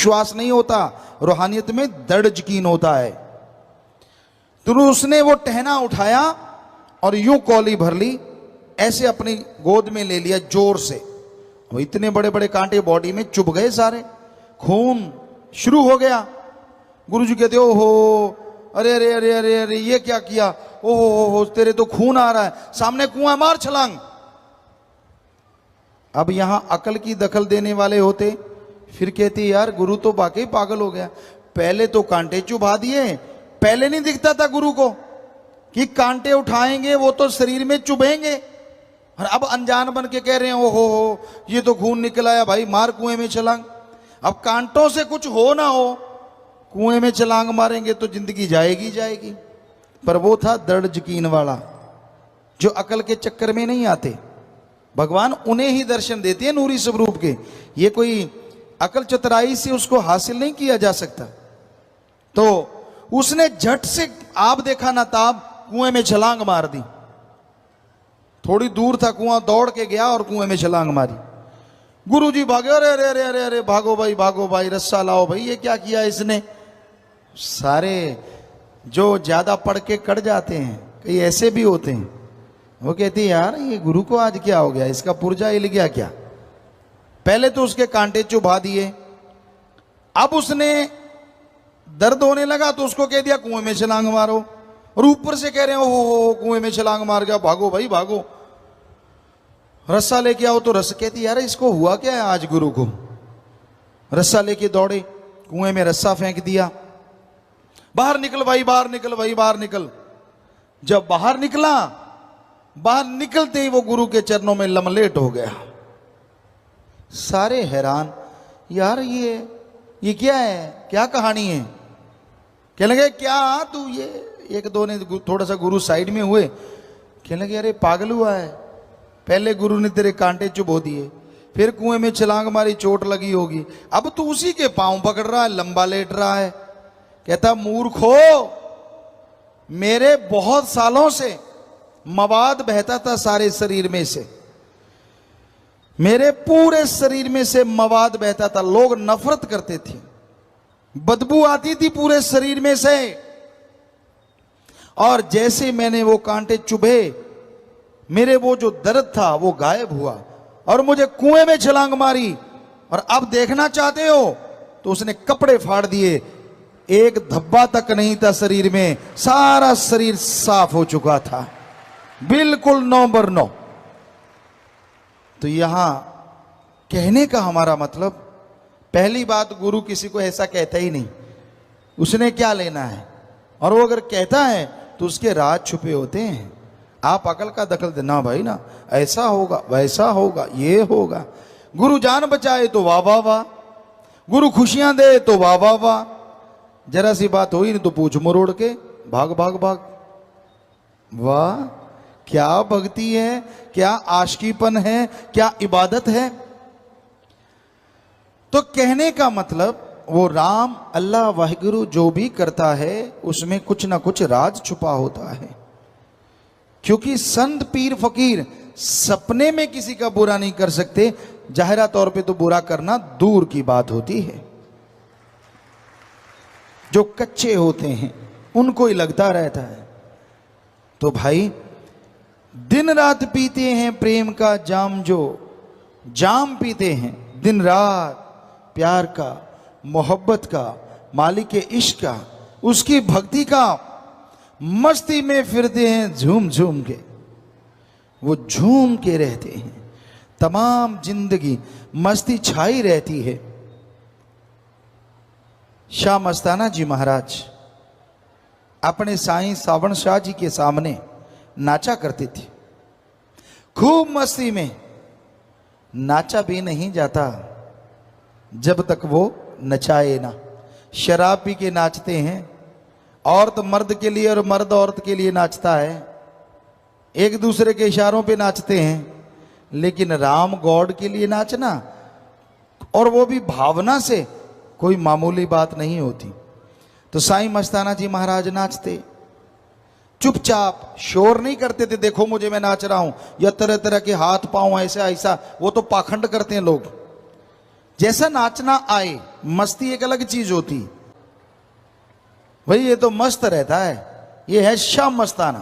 विश्वास नहीं होता, रूहानियत में दृढ़ यकीन होता है। तो उसने वो टहना उठाया और यूं कौली भर ली, ऐसे अपनी गोद में ले लिया जोर से। वो इतने बड़े बड़े कांटे बॉडी में चुभ गए, सारे खून शुरू हो गया। गुरुजी कहते ओहो, अरे अरे अरे अरे अरे ये क्या किया, ओहो तेरे तो खून आ रहा है, सामने कुआं, मार छलांग। अब यहां अकल की दखल देने वाले होते, फिर कहते यार गुरु तो वाकई पागल हो गया, पहले तो कांटे चुभा दिए, पहले नहीं दिखता था गुरु को कि कांटे उठाएंगे वो तो शरीर में चुभेंगे, और अब अनजान बन के कह रहे हैं ओहो ये तो खून निकल आया, भाई मार कुएं में छलांग। अब कांटों से कुछ हो ना हो, कुएं में छलांग मारेंगे तो जिंदगी जाएगी जाएगी। पर वो था दृढ़ यकीन वाला, जो अकल के चक्कर में नहीं आते। भगवान उन्हें ही दर्शन देते हैं नूरी स्वरूप के, ये कोई अकल चतुराई से उसको हासिल नहीं किया जा सकता। तो उसने झट से आप देखा ना ताब कुएं में छलांग मार दी। थोड़ी दूर था कुआं, दौड़ के गया और कुएं में छलांग मारी। गुरुजी भागे, अरे अरे अरे अरे अरे भागो भाई, रस्सा लाओ भाई, ये क्या किया इसने। सारे जो ज्यादा पढ़ के कट जाते हैं, कई ऐसे भी होते हैं, वो कहते हैं यार ये गुरु को आज क्या हो गया, इसका पुर्जा हिल गया क्या। पहले तो उसके कांटे चुभा दिए, अब उसने दर्द होने लगा तो उसको कह दिया कुएं में छलांग मारो, और ऊपर से कह रहे हैं ओहो कुएं में छलांग मार गया, भागो भाई भागो, रस्सा लेके आओ। तो रस्सा, कहती यार इसको हुआ क्या है आज गुरु को। रस्सा लेके दौड़े, कुएं में रस्सा फेंक दिया, बाहर निकल भाई, बाहर निकल भाई, बाहर निकल। जब बाहर निकला, बाहर निकलते ही वो गुरु के चरणों में लमलेट हो गया। सारे हैरान, यार ये क्या है, क्या कहानी है। कहने लगे क्या तू, ये एक दो ने थोड़ा सा गुरु साइड में हुए, कहने लगे अरे पागल हुआ है, पहले गुरु ने तेरे कांटे चुभो दिए, फिर कुएं में छलांग मारी, चोट लगी होगी, अब तू उसी के पांव पकड़ रहा है, लंबा लेट रहा है। कहता मूर्खो, मेरे बहुत सालों से मवाद बहता था सारे शरीर में से, मेरे पूरे शरीर में से मवाद बहता था, लोग नफरत करते थे, बदबू आती थी पूरे शरीर में से, और जैसे मैंने वो कांटे चुभे, मेरे वो जो दर्द था वो गायब हुआ, और मुझे कुएं में छलांग मारी, और अब देखना चाहते हो तो उसने कपड़े फाड़ दिए, एक धब्बा तक नहीं था शरीर में, सारा शरीर साफ हो चुका था, बिल्कुल 9/9। तो यहां कहने का हमारा मतलब, पहली बात गुरु किसी को ऐसा कहता ही नहीं, उसने क्या लेना है, और वो अगर कहता है तो उसके राज छुपे होते हैं। आप अकल का दखल देना भाई ना, ऐसा होगा वैसा होगा ये होगा, गुरु जान बचाए तो वाह वाह वाह, गुरु खुशियां दे तो वाह वाह वाह, जरा सी बात हुई नहीं तो पूछ मरोड़ के भाग भाग भाग। वाह क्या भक्ति है, क्या आशिकीपन है, क्या इबादत है। तो कहने का मतलब वो राम अल्लाह वाहिगुरु जो भी करता है उसमें कुछ ना कुछ राज छुपा होता है, क्योंकि संत पीर फकीर सपने में किसी का बुरा नहीं कर सकते, जाहिरा तौर पे तो बुरा करना दूर की बात होती है। जो कच्चे होते हैं उनको ही लगता रहता है। तो भाई दिन रात पीते हैं प्रेम का जाम, जो जाम पीते हैं दिन रात, प्यार का, मोहब्बत का, मालिक के इश्क का, उसकी भक्ति का, मस्ती में फिरते हैं झूम झूम के, वो झूम के रहते हैं, तमाम जिंदगी मस्ती छाई रहती है। शाह मस्ताना जी महाराज अपने साईं सावण शाह जी के सामने नाचा करते थे, खूब मस्ती में। नाचा भी नहीं जाता जब तक वो नचाए ना। शराब पी के नाचते हैं, औरत मर्द के लिए और मर्द औरत के लिए नाचता है, एक दूसरे के इशारों पे नाचते हैं, लेकिन राम गॉड के लिए नाचना, और वो भी भावना से, कोई मामूली बात नहीं होती। तो साईं मस्ताना जी महाराज नाचते, चुपचाप, शोर नहीं करते थे, देखो मुझे मैं नाच रहा हूं, या तरह तरह के हाथ पांव ऐसा ऐसा, वो तो पाखंड करते हैं लोग। जैसा नाचना आए मस्ती एक अलग चीज होती। भाई ये तो मस्त रहता है, ये है शाम मस्ताना।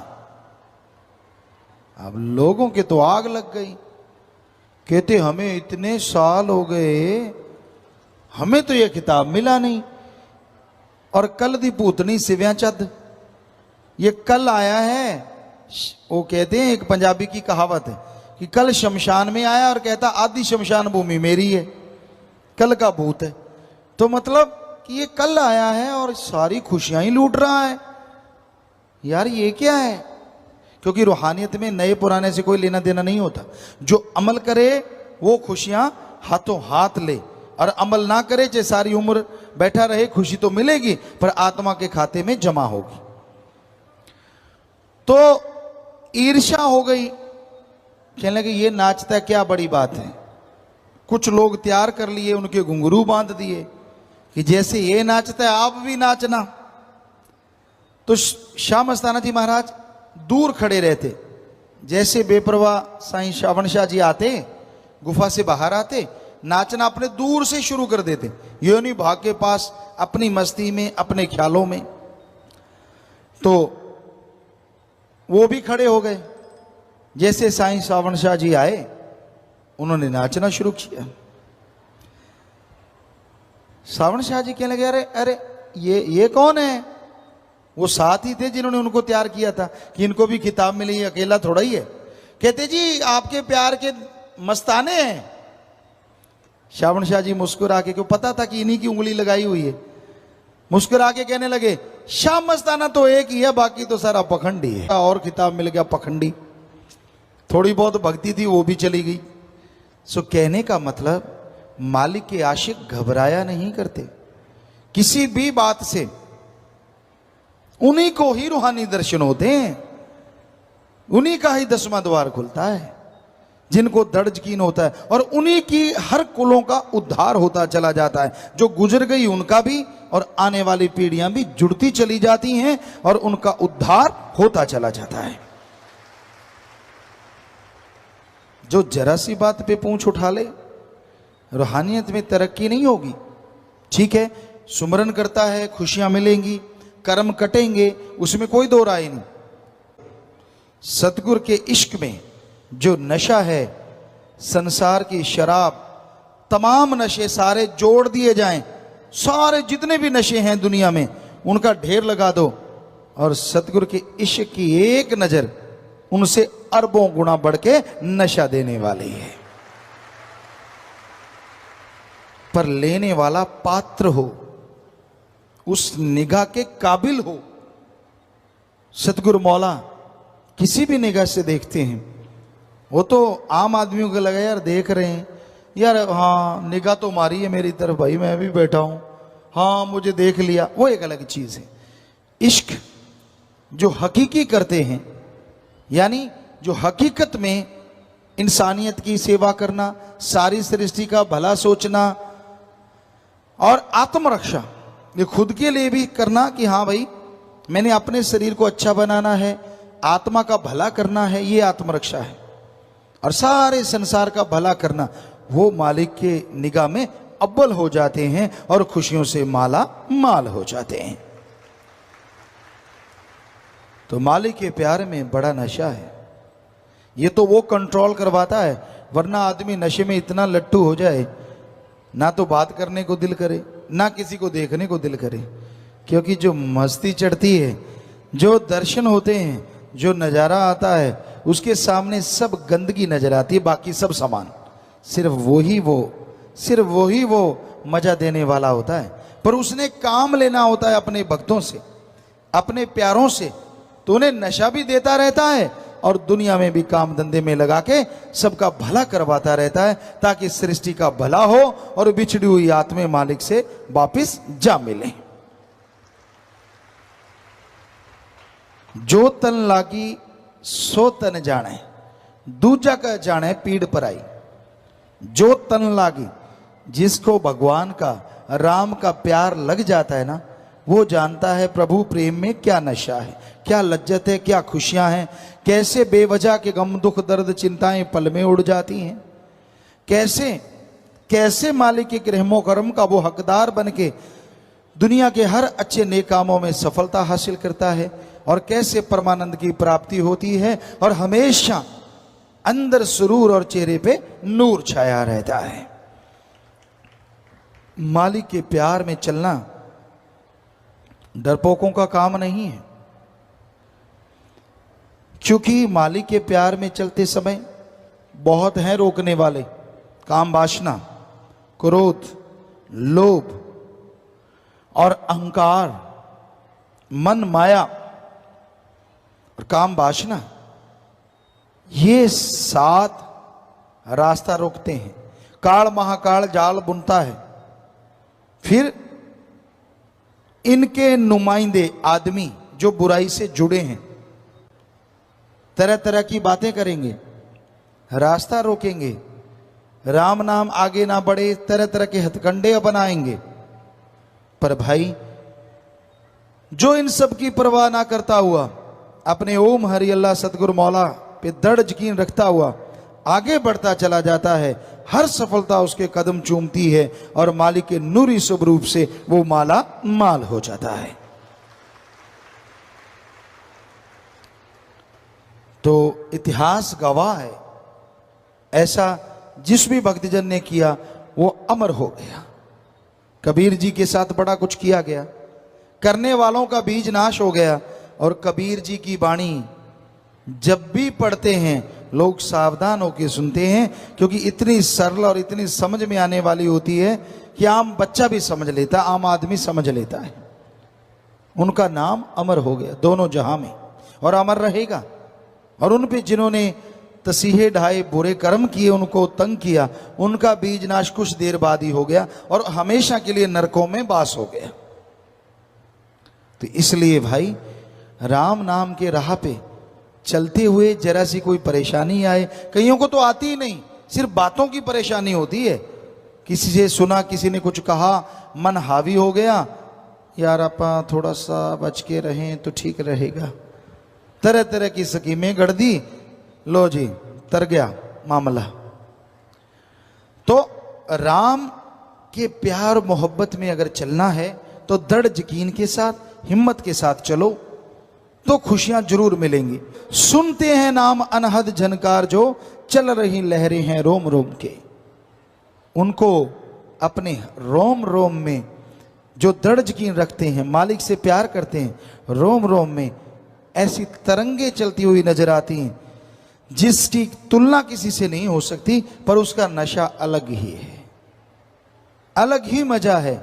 अब लोगों के तो आग लग गई, कहते हमें इतने साल हो गए, हमें तो ये किताब मिला नहीं। और कल दी भूतनी सिव्या चद, ये कल आया है। वो कहते हैं, एक पंजाबी की कहावत है कि कल शमशान में आया और कहता आधी शमशान भूमि मेरी है, कल का भूत है। तो मतलब कि ये कल आया है और सारी खुशियां ही लूट रहा है। यार ये क्या है? क्योंकि रूहानियत में नए पुराने से कोई लेना देना नहीं होता। जो अमल करे वो खुशियां हाथों हाथ ले, और अमल ना करे चाहे सारी उम्र बैठा रहे, खुशी तो मिलेगी पर आत्मा के खाते में जमा होगी। तो ईर्ष्या हो गई, कहने लगे ये नाचता क्या बड़ी बात है। कुछ लोग तैयार कर लिए, उनके घुंघरू बांध दिए कि जैसे ये नाचता है आप भी नाचना। तो शाह मस्ताना जी महाराज दूर खड़े रहते, जैसे बेपरवाह साईं श्रावण शाह जी आते, गुफा से बाहर आते, नाचना अपने दूर से शुरू कर देते, ये नहीं भाग के पास अपनी मस्ती में अपने ख्यालों में। तो वो भी खड़े हो गए, जैसे साईं श्रावण शाह जी आए उन्होंने नाचना शुरू किया। श्रावण शाह जी कहने लगे अरे अरे ये कौन है? वो साथ ही थे जिन्होंने उनको तैयार किया था कि इनको भी किताब मिली, अकेला थोड़ा ही है। कहते जी आपके प्यार के मस्ताने हैं। श्रावण शाह जी मुस्कुरा के, क्यों पता था कि इन्हीं की उंगली लगाई हुई है, मुस्कुरा के कहने लगे शाह मस्ताना तो एक ही है, बाकी तो सारा पखंडी है। और किताब मिल गया पखंडी, थोड़ी बहुत भक्ति थी वो भी चली गई। सो कहने का मतलब मालिक के आशिक घबराया नहीं करते किसी भी बात से, उन्हीं को ही रूहानी दर्शन होते हैं, उन्हीं का ही 10वां द्वार खुलता है, जिनको दर्द यकीन होता है, और उन्हीं की हर कुलों का उद्धार होता चला जाता है। जो गुजर गई उनका भी और आने वाली पीढ़ियां भी जुड़ती चली जाती हैं और उनका उद्धार होता चला जाता है। जो जरा सी बात पे पूंछ उठा ले, रूहानियत में तरक्की नहीं होगी। ठीक है, सुमरन करता है, खुशियां मिलेंगी, कर्म कटेंगे, उसमें कोई दो राय नहीं। सतगुरु के इश्क में जो नशा है, संसार की शराब, तमाम नशे सारे जोड़ दिए जाएं, सारे जितने भी नशे हैं दुनिया में उनका ढेर लगा दो, और सतगुरु के इश्क की एक नजर उनसे अरबों गुना बढ़ के नशा देने वाली है। पर लेने वाला पात्र हो, उस निगाह के काबिल हो। सतगुरु मौला किसी भी निगाह से देखते हैं, वो तो आम आदमियों को लगा यार देख रहे हैं, यार हाँ निगाह तो मारी है मेरी तरफ, भाई मैं भी बैठा हूं, हाँ मुझे देख लिया, वो एक अलग चीज है। इश्क जो हकीकी करते हैं, यानी जो हकीकत में इंसानियत की सेवा करना, सारी सृष्टि का भला सोचना और आत्मरक्षा, ये खुद के लिए भी करना कि हाँ भाई मैंने अपने शरीर को अच्छा बनाना है, आत्मा का भला करना है, ये आत्मरक्षा है, और सारे संसार का भला करना, वो मालिक के निगाह में अव्वल हो जाते हैं और खुशियों से माला माल हो जाते हैं। तो मालिक के प्यार में बड़ा नशा है। ये तो वो कंट्रोल करवाता है, वरना आदमी नशे में इतना लट्टू हो जाए, ना तो बात करने को दिल करे, ना किसी को देखने को दिल करे। क्योंकि जो मस्ती चढ़ती है, जो दर्शन होते हैं, जो नज़ारा आता है, उसके सामने सब गंदगी नजर आती है, बाकी सब समान, सिर्फ वही वो मजा देने वाला होता है। पर उसने काम लेना होता है अपने भक्तों से, अपने प्यारों से, तो उन्हें नशा भी देता रहता है और दुनिया में भी काम धंधे में लगा के सबका भला करवाता रहता है, ताकि सृष्टि का भला हो और बिछड़ी हुई आत्मा मालिक से वापिस जा मिले। जो तन लागी सो तन जाने, दूजा का जाने पीड़ पर आई। जो तन लागी, जिसको भगवान का, राम का प्यार लग जाता है ना, वो जानता है प्रभु प्रेम में क्या नशा है, क्या लज्जत है, क्या खुशियां हैं, कैसे बेवजह के गम दुख दर्द चिंताएं पल में उड़ जाती हैं, कैसे कैसे मालिक के रहमो करम का वो हकदार बन के दुनिया के हर अच्छे नेक कामों में सफलता हासिल करता है, और कैसे परमानंद की प्राप्ति होती है और हमेशा अंदर सुरूर और चेहरे पे नूर छाया रहता है। मालिक के प्यार में चलना डरपोकों का काम नहीं है, क्योंकि मालिक के प्यार में चलते समय बहुत हैं रोकने वाले। काम वासना, क्रोध, लोभ और अहंकार, मन माया और काम वासना, ये 7 रास्ता रोकते हैं। काल महाकाल जाल बुनता है। फिर इनके नुमाइंदे आदमी जो बुराई से जुड़े हैं तरह तरह की बातें करेंगे, रास्ता रोकेंगे, राम नाम आगे ना बढ़े, तरह तरह के हथकंडे अपनाएंगे। पर भाई जो इन सब की परवाह ना करता हुआ अपने ओम हरि अल्लाह सतगुरु मौला पे दृढ़ यकीन रखता हुआ आगे बढ़ता चला जाता है, हर सफलता उसके कदम चूमती है और मालिक के नूरी स्वरूप से वो माला माल हो जाता है। तो इतिहास गवाह है, ऐसा जिस भी भक्तजन ने किया वो अमर हो गया। कबीर जी के साथ बड़ा कुछ किया गया, करने वालों का बीज नाश हो गया। और कबीर जी की वाणी जब भी पढ़ते हैं लोग सावधान होकर सुनते हैं, क्योंकि इतनी सरल और इतनी समझ में आने वाली होती है कि आम बच्चा भी समझ लेता, आम आदमी समझ लेता है। उनका नाम अमर हो गया दोनों जहां में और अमर रहेगा। और उन पे जिन्होंने तसीहे ढाए, बुरे कर्म किए, उनको तंग किया, उनका बीज नाश कुछ देर बाद ही हो गया और हमेशा के लिए नरकों में वास हो गया। तो इसलिए भाई राम नाम के राह पे चलते हुए जरा सी कोई परेशानी आए, कईयों को तो आती ही नहीं, सिर्फ बातों की परेशानी होती है। किसी से सुना, किसी ने कुछ कहा, मन हावी हो गया, यार आपा थोड़ा सा बच के रहें तो ठीक रहेगा। तरह तरह की स्कीमें गढ़ दी, लो जी तर गया मामला। तो राम के प्यार मोहब्बत में अगर चलना है तो दृढ़ यकीन के साथ, हिम्मत के साथ चलो तो खुशियां जरूर मिलेंगी। सुनते हैं नाम अनहद झनकार, जो चल रही लहरें हैं रोम रोम के। उनको अपने रोम रोम में जो दृढ़ यकीन रखते हैं, मालिक से प्यार करते हैं, रोम रोम में ऐसी तरंगे चलती हुई नजर आती हैं जिसकी तुलना किसी से नहीं हो सकती। पर उसका नशा अलग ही है, अलग ही मजा है।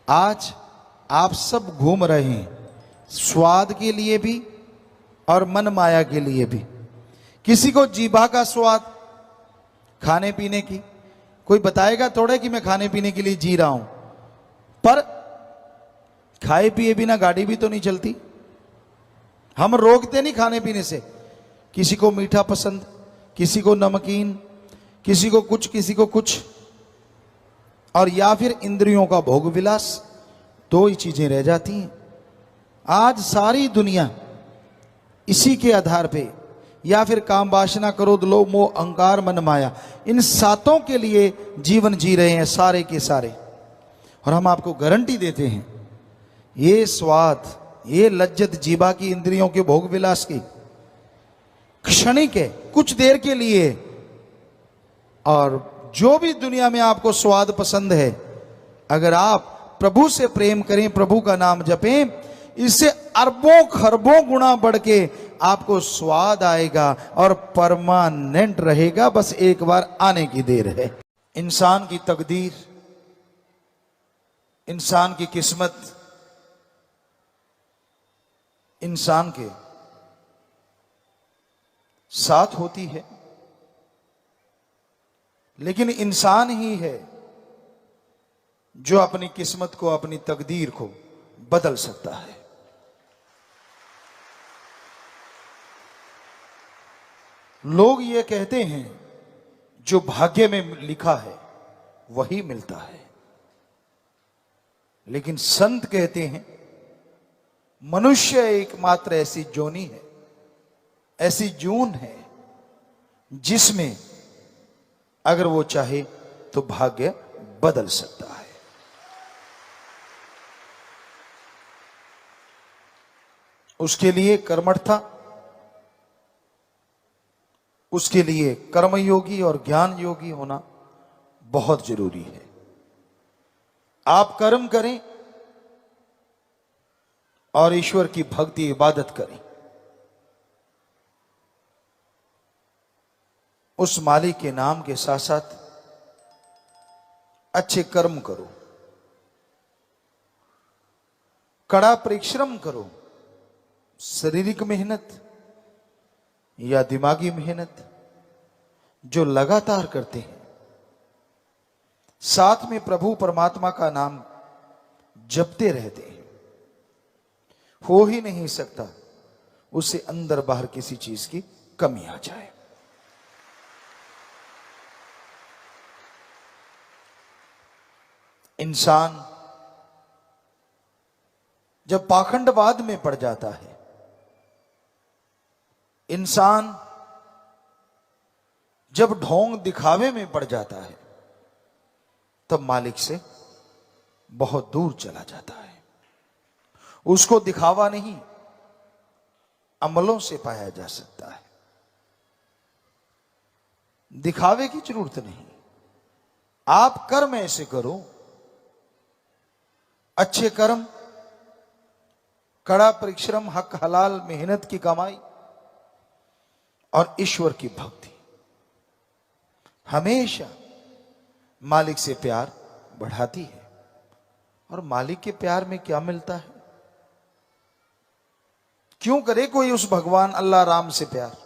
आज आप सब घूम रहे हैं स्वाद के लिए भी और मन माया के लिए भी। किसी को जीभा का स्वाद खाने पीने की, कोई बताएगा थोड़े कि मैं खाने पीने के लिए जी रहा हूं, पर खाए पिए बिना गाड़ी भी तो नहीं चलती। हम रोकते नहीं खाने पीने से। किसी को मीठा पसंद, किसी को नमकीन, किसी को कुछ, किसी को कुछ, और या फिर इंद्रियों का भोग विलास, दो ही चीजें रह जाती हैं। आज सारी दुनिया इसी के आधार पे, या फिर काम वासना, क्रोध, लोभ, मोह, अहंकार, मन, माया, इन 7 के लिए जीवन जी रहे हैं सारे के सारे। और हम आपको गारंटी देते हैं ये स्वाद, ये लज्जत जीवा की, इंद्रियों के भोग विलास की क्षणिक है, कुछ देर के लिए। और जो भी दुनिया में आपको स्वाद पसंद है, अगर आप प्रभु से प्रेम करें, प्रभु का नाम जपें, इससे अरबों खरबों गुना बढ़ के आपको स्वाद आएगा और परमानेंट रहेगा। बस एक बार आने की देर है। इंसान की तकदीर, इंसान की किस्मत, इंसान के साथ होती है, लेकिन इंसान ही है जो अपनी किस्मत को, अपनी तकदीर को बदल सकता है। लोग ये कहते हैं जो भाग्य में लिखा है वही मिलता है, लेकिन संत कहते हैं मनुष्य एकमात्र ऐसी जोनी है, ऐसी जून है जिसमें अगर वो चाहे तो भाग्य बदल सकता है। उसके लिए कर्मठता, उसके लिए कर्मयोगी और ज्ञान योगी होना बहुत जरूरी है। आप कर्म करें और ईश्वर की भक्ति इबादत करें, उस मालिक के नाम के साथ साथ अच्छे कर्म करो, कड़ा परिश्रम करो, शारीरिक मेहनत या दिमागी मेहनत जो लगातार करते हैं, साथ में प्रभु परमात्मा का नाम जपते रहते हैं, हो ही नहीं सकता उससे अंदर बाहर किसी चीज की कमी आ जाए। इंसान जब पाखंडवाद में पड़ जाता है, इंसान जब ढोंग दिखावे में पड़ जाता है, तब मालिक से बहुत दूर चला जाता है। उसको दिखावा नहीं, अमलों से पाया जा सकता है। दिखावे की जरूरत नहीं, आप कर्म ऐसे करो, अच्छे कर्म, कड़ा परिश्रम, हक हलाल मेहनत की कमाई और ईश्वर की भक्ति हमेशा मालिक से प्यार बढ़ाती है। और मालिक के प्यार में क्या मिलता है? क्यों करे कोई उस भगवान अल्लाह राम से प्यार?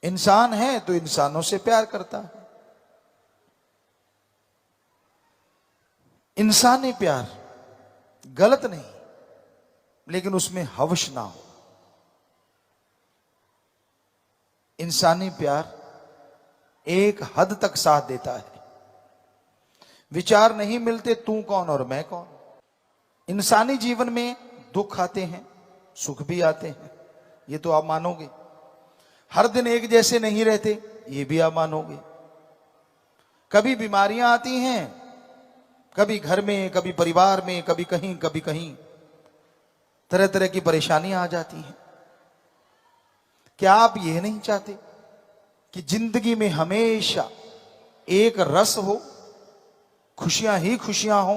इंसान है तो इंसानों से प्यार करता है। इंसानी प्यार गलत नहीं, लेकिन उसमें हवस ना हो। इंसानी प्यार एक हद तक साथ देता है। विचार नहीं मिलते तू कौन और मैं कौन। इंसानी जीवन में दुख आते हैं, सुख भी आते हैं, ये तो आप मानोगे। हर दिन एक जैसे नहीं रहते, ये भी आप मानोगे। कभी बीमारियां आती हैं, कभी घर में, कभी परिवार में, कभी कहीं तरह तरह की परेशानियां आ जाती हैं। क्या आप ये नहीं चाहते कि जिंदगी में हमेशा एक रस हो, खुशियां ही खुशियां हो,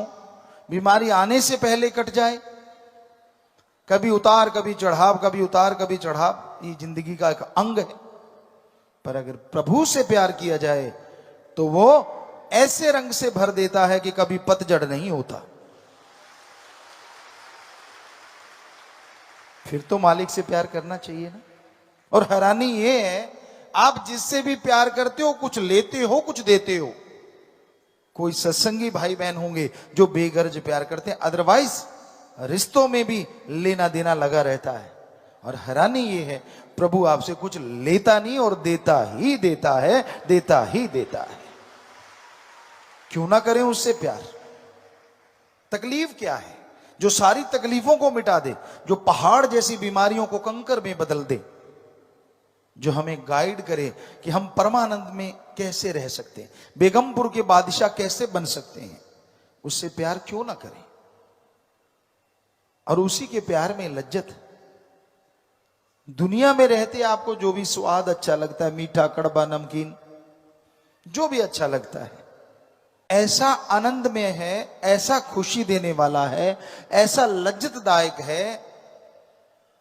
बीमारी आने से पहले कट जाए? कभी उतार कभी चढ़ाव, कभी उतार कभी चढ़ाव, ये जिंदगी का एक अंग है। पर अगर प्रभु से प्यार किया जाए तो वो ऐसे रंग से भर देता है कि कभी पतझड़ नहीं होता। फिर तो मालिक से प्यार करना चाहिए ना। और हैरानी ये है, आप जिससे भी प्यार करते हो कुछ लेते हो, कुछ देते हो। कोई सत्संगी भाई बहन होंगे जो बेगर्ज प्यार करते हैं, अदरवाइज रिश्तों में भी लेना देना लगा रहता है। और हैरानी ये है, प्रभु आपसे कुछ लेता नहीं और देता ही देता है, देता ही देता है। क्यों ना करें उससे प्यार? तकलीफ क्या है जो सारी तकलीफों को मिटा दे, जो पहाड़ जैसी बीमारियों को कंकर में बदल दे, जो हमें गाइड करे कि हम परमानंद में कैसे रह सकते हैं, बेगमपुर के बादशाह कैसे बन सकते हैं। उससे प्यार क्यों ना करें? और उसी के प्यार में लज्जत। दुनिया में रहते आपको जो भी स्वाद अच्छा लगता है, मीठा, कड़वा, नमकीन, जो भी अच्छा लगता है, ऐसा आनंद में है, ऐसा खुशी देने वाला है, ऐसा लज्जतदायक है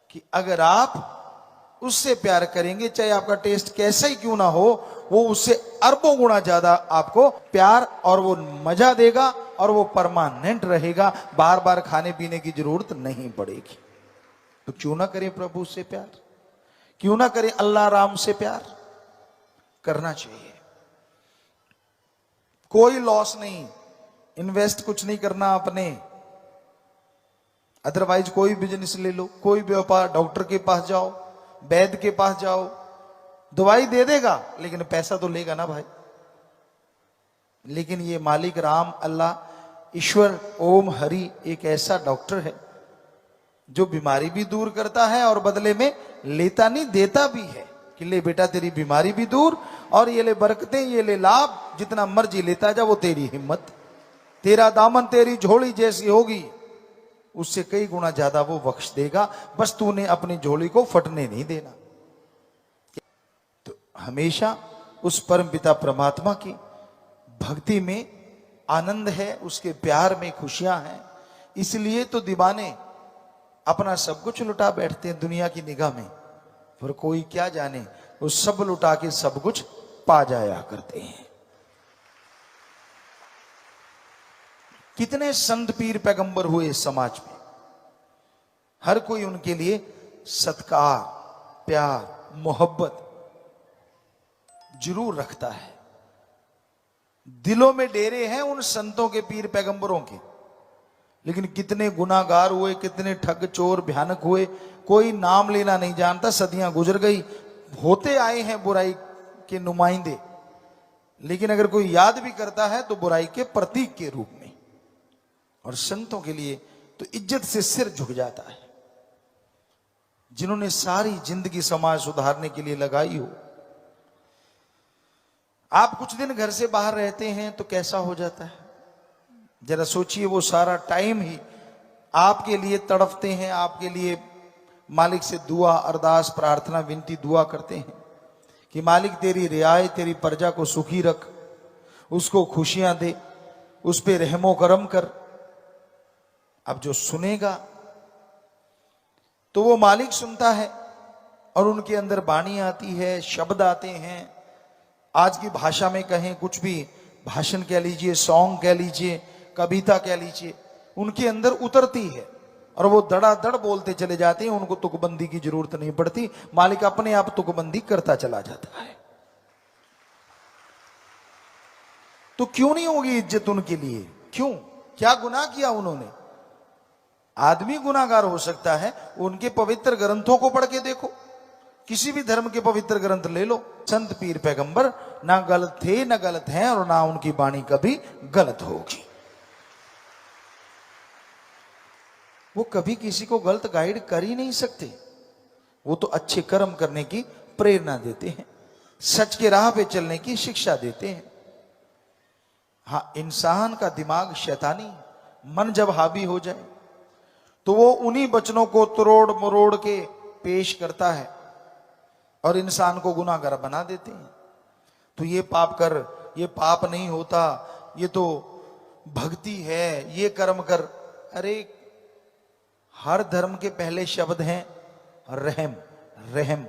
कि अगर आप उससे प्यार करेंगे, चाहे आपका टेस्ट कैसा ही क्यों ना हो, वो उससे अरबों गुना ज्यादा आपको प्यार और वो मजा देगा और वो परमानेंट रहेगा। बार बार खाने पीने की जरूरत नहीं पड़ेगी। तो क्यों ना करें प्रभु से प्यार? क्यों ना करें अल्लाह राम से प्यार? करना चाहिए। कोई लॉस नहीं, इन्वेस्ट कुछ नहीं करना अपने। अदरवाइज कोई बिजनेस ले लो, कोई व्यापार, डॉक्टर के पास जाओ, वैद्य के पास जाओ, दवाई दे देगा लेकिन पैसा तो लेगा ना भाई। लेकिन ये मालिक राम, अल्लाह, ईश्वर, ओम हरि एक ऐसा डॉक्टर है जो बीमारी भी दूर करता है और बदले में लेता नहीं, देता भी है। कि ले बेटा तेरी बीमारी भी दूर और ये ले बरकतें, ये ले लाभ, जितना मर्जी लेता जा, वो तेरी हिम्मत, तेरा दामन तेरी झोली जैसी होगी उससे कई गुना ज्यादा वो बख्श देगा, बस तूने अपनी झोली को फटने नहीं देना। तो हमेशा उस परम पिता परमात्मा की भक्ति में आनंद है, उसके प्यार में खुशियां हैं। इसलिए तो दीवाने अपना सब कुछ लुटा बैठते हैं दुनिया की निगाह में, पर कोई क्या जाने वो सब लुटा के सब कुछ पा जाया करते हैं। कितने संत पीर पैगंबर हुए इस समाज में, हर कोई उनके लिए सत्कार, प्यार, मोहब्बत जरूर रखता है। दिलों में डेरे हैं उन संतों के, पीर पैगंबरों के। लेकिन कितने गुनाहगार हुए, कितने ठग चोर भयानक हुए, कोई नाम लेना नहीं जानता। सदियां गुजर गई, होते आए हैं बुराई के नुमाइंदे, लेकिन अगर कोई याद भी करता है तो बुराई के प्रतीक के रूप में। और संतों के लिए तो इज्जत से सिर झुक जाता है, जिन्होंने सारी जिंदगी समाज सुधारने के लिए लगाई हो। आप कुछ दिन घर से बाहर रहते हैं तो कैसा हो जाता है, जरा सोचिए। वो सारा टाइम ही आपके लिए तड़पते हैं, आपके लिए मालिक से दुआ, अरदास, प्रार्थना, विनती, दुआ करते हैं कि मालिक तेरी रियायत, तेरी प्रजा को सुखी रख, उसको खुशियां दे, उस पे रहमो करम कर। अब जो सुनेगा तो वो मालिक सुनता है और उनके अंदर वाणी आती है, शब्द आते हैं। आज की भाषा में कहें, कुछ भी भाषण कह लीजिए, सॉन्ग कह लीजिए, कविता कह लीजिए, उनके अंदर उतरती है और वो धड़ाधड़ बोलते चले जाते हैं। उनको तुकबंदी की जरूरत नहीं पड़ती, मालिक अपने आप तुकबंदी करता चला जाता है। तो क्यों नहीं होगी इज्जत उनके लिए? क्यों? क्या गुनाह किया उन्होंने? आदमी गुनाहगार हो सकता है, उनके पवित्र ग्रंथों को पढ़ के देखो, किसी भी धर्म के पवित्र ग्रंथ ले लो। संत पीर पैगंबर ना गलत थे, ना गलत हैं, और ना उनकी वाणी कभी गलत होगी। वो कभी किसी को गलत गाइड कर ही नहीं सकते। वो तो अच्छे कर्म करने की प्रेरणा देते हैं, सच के राह पे चलने की शिक्षा देते हैं। हाँ, इंसान का दिमाग शैतानी, मन जब हावी हो जाए तो वो उन्हीं वचनों को तोड़ मरोड़ के पेश करता है और इंसान को गुनाहगार बना देते हैं। तो ये पाप कर, ये पाप नहीं होता, ये तो भक्ति है, ये कर्म कर। अरे हर धर्म के पहले शब्द हैं रहम, रहम,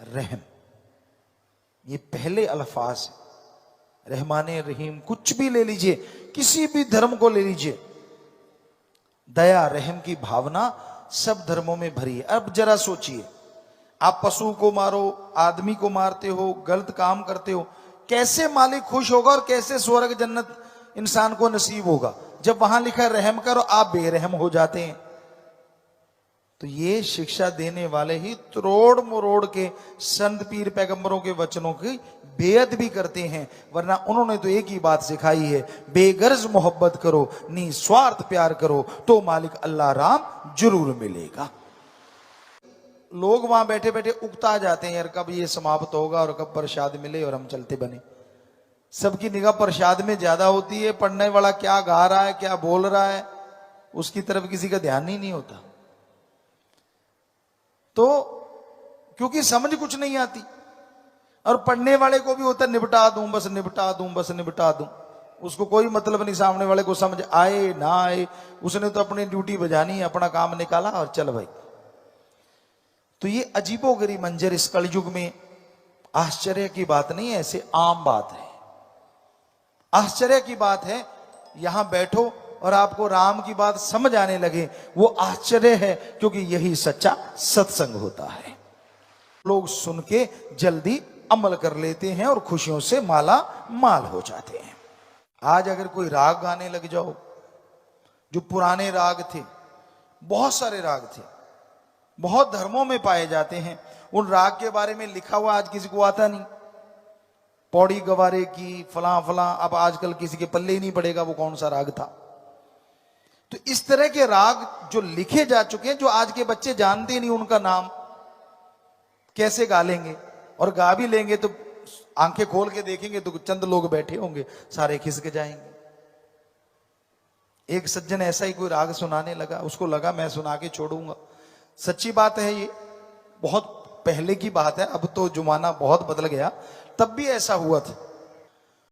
रहम। ये पहले अल्फाज है। रहमाने रहीम, कुछ भी ले लीजिए, किसी भी धर्म को ले लीजिए, दया रहम की भावना सब धर्मों में भरी है। अब जरा सोचिए, आप पशु को मारो, आदमी को मारते हो, गलत काम करते हो, कैसे मालिक खुश होगा और कैसे स्वर्ग जन्नत इंसान को नसीब होगा जब वहां लिखा रहम करो, आप बेरहम हो जाते हैं। तो ये शिक्षा देने वाले ही तोड़ मरोड़ के संत पीर पैगंबरों के वचनों की बेअदबी भी करते हैं, वरना उन्होंने तो एक ही बात सिखाई है, बेगर्ज मोहब्बत करो, निस्वार्थ प्यार करो, तो मालिक अल्लाह राम जरूर मिलेगा। लोग वहां बैठे बैठे उकता जाते हैं, यार कब ये समाप्त होगा और कब प्रसाद मिले और हम चलते बने। सबकी निगाह प्रसाद में ज्यादा होती है, पढ़ने वाला क्या गा रहा है, क्या बोल रहा है, उसकी तरफ किसी का ध्यान ही नहीं होता। तो क्योंकि समझ कुछ नहीं आती, और पढ़ने वाले को भी होता निपटा दूं, बस निपटा दूं, बस निपटा दूं। उसको कोई मतलब नहीं सामने वाले को समझ आए ना आए, उसने तो अपनी ड्यूटी बजानी है, अपना काम निकाला और चल भाई। तो ये अजीबोगरीब मंजर इस कलयुग में आश्चर्य की बात नहीं है, ऐसे आम बात है। आश्चर्य की बात है यहां बैठो और आपको राम की बात समझ आने लगे, वो आश्चर्य है, क्योंकि यही सच्चा सत्संग होता है। लोग सुन के जल्दी अमल कर लेते हैं और खुशियों से माला माल हो जाते हैं। आज अगर कोई राग गाने लग जाओ, जो पुराने राग थे, बहुत सारे राग थे, बहुत धर्मों में पाए जाते हैं, उन राग के बारे में लिखा हुआ आज किसी को आता नहीं। पौड़ी गवारे की फला फला, अब आजकल किसी के पल्ले ही नहीं पड़ेगा वो कौन सा राग था। तो इस तरह के राग जो लिखे जा चुके हैं, जो आज के बच्चे जानते नहीं उनका नाम, कैसे गा लेंगे? और गा भी लेंगे तो आंखें खोल के देखेंगे तो चंद लोग बैठे होंगे, सारे खिसक जाएंगे। एक सज्जन ऐसा ही कोई राग सुनाने लगा, उसको लगा मैं सुना के छोड़ूंगा। सच्ची बात है, ये बहुत पहले की बात है, अब तो जमाना बहुत बदल गया, तब भी ऐसा हुआ था।